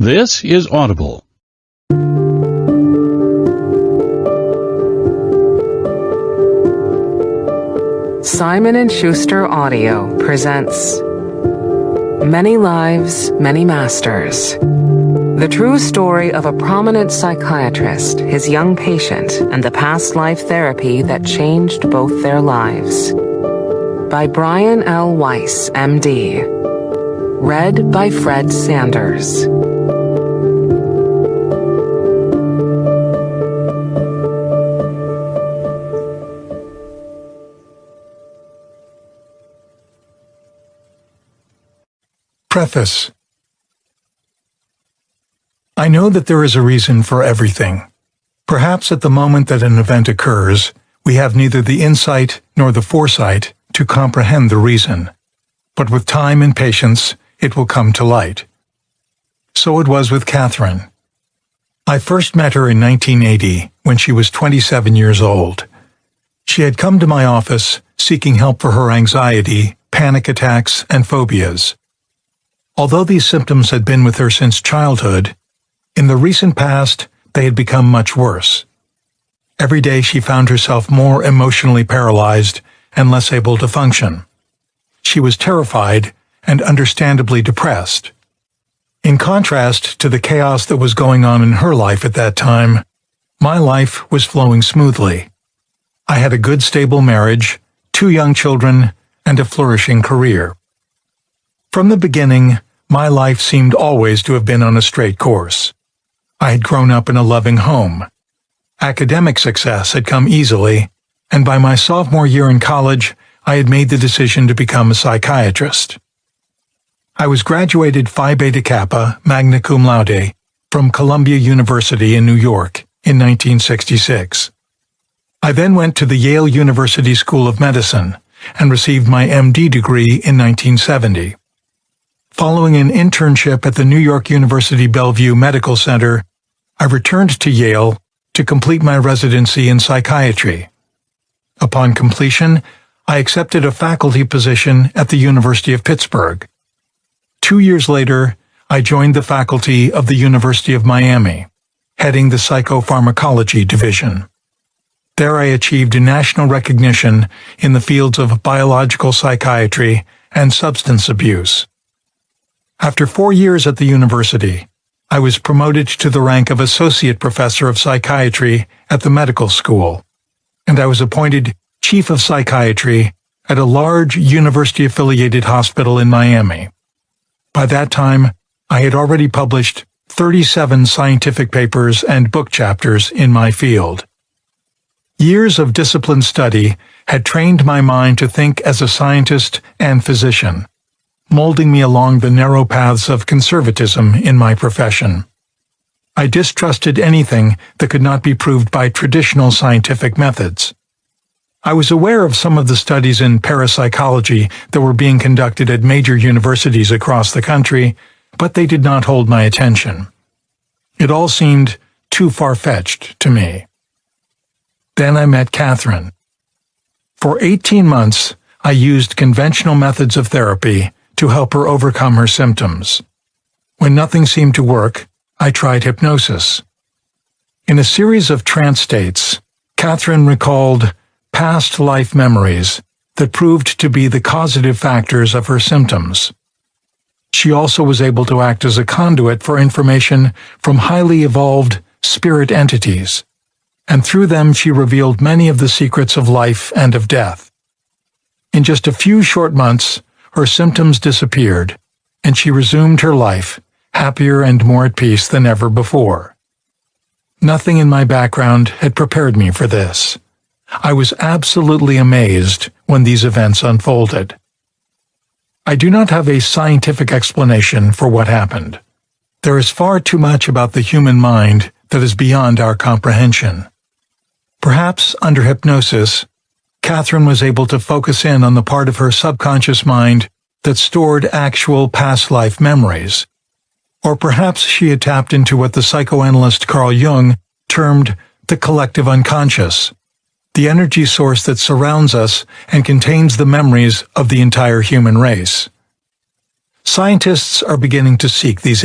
This is Audible. Simon & Schuster Audio presents Many Lives, Many Masters. The true story of a prominent psychiatrist, his young patient, and the past life therapy that changed both their lives. By Brian L. Weiss, MD. Read by Fred Sanders. Preface. I know that there is a reason for everything. Perhaps at the moment that an event occurs, we have neither the insight nor the foresight to comprehend the reason. But with time and patience, it will come to light. So it was with Katherine. I first met her in 1980 when she was 27 years old. She had come to my office seeking help for her anxiety, panic attacks, and phobias. Although these symptoms had been with her since childhood, in the recent past they had become much worse. Every day she found herself more emotionally paralyzed and less able to function. She was terrified and understandably depressed. In contrast to the chaos that was going on in her life at that time, my life was flowing smoothly. I had a good stable marriage, 2 young children, and a flourishing career. From the beginning, my life seemed always to have been on a straight course. I had grown up in a loving home. Academic success had come easily, and by my sophomore year in college, I had made the decision to become a psychiatrist. I was graduated Phi Beta Kappa, magna cum laude, from Columbia University in New York in 1966. I then went to the Yale University School of Medicine and received my MD degree in 1970. Following an internship at the New York University Bellevue Medical Center, I returned to Yale to complete my residency in psychiatry. Upon completion, I accepted a faculty position at the University of Pittsburgh. 2 years later, I joined the faculty of the University of Miami, heading the psychopharmacology division. There I achieved national recognition in the fields of biological psychiatry and substance abuse. After 4 years at the university, I was promoted to the rank of Associate Professor of Psychiatry at the medical school, and I was appointed Chief of Psychiatry at a large university-affiliated hospital in Miami. By that time, I had already published 37 scientific papers and book chapters in my field. Years of disciplined study had trained my mind to think as a scientist and physician, molding me along the narrow paths of conservatism in my profession. I distrusted anything that could not be proved by traditional scientific methods. I was aware of some of the studies in parapsychology that were being conducted at major universities across the country, but they did not hold my attention. It all seemed too far-fetched to me. Then I met Katherine. For 18 months, I used conventional methods of therapy to help her overcome her symptoms. When nothing seemed to work, I tried hypnosis. In a series of trance states, Katherine recalled past life memories that proved to be the causative factors of her symptoms. She also was able to act as a conduit for information from highly evolved spirit entities, and through them she revealed many of the secrets of life and of death. In just a few short months, her symptoms disappeared, and she resumed her life, happier and more at peace than ever before. Nothing in my background had prepared me for this. I was absolutely amazed when these events unfolded. I do not have a scientific explanation for what happened. There is far too much about the human mind that is beyond our comprehension. Perhaps under hypnosis, Katherine was able to focus in on the part of her subconscious mind that stored actual past life memories. Or perhaps she had tapped into what the psychoanalyst Carl Jung termed the collective unconscious, the energy source that surrounds us and contains the memories of the entire human race. Scientists are beginning to seek these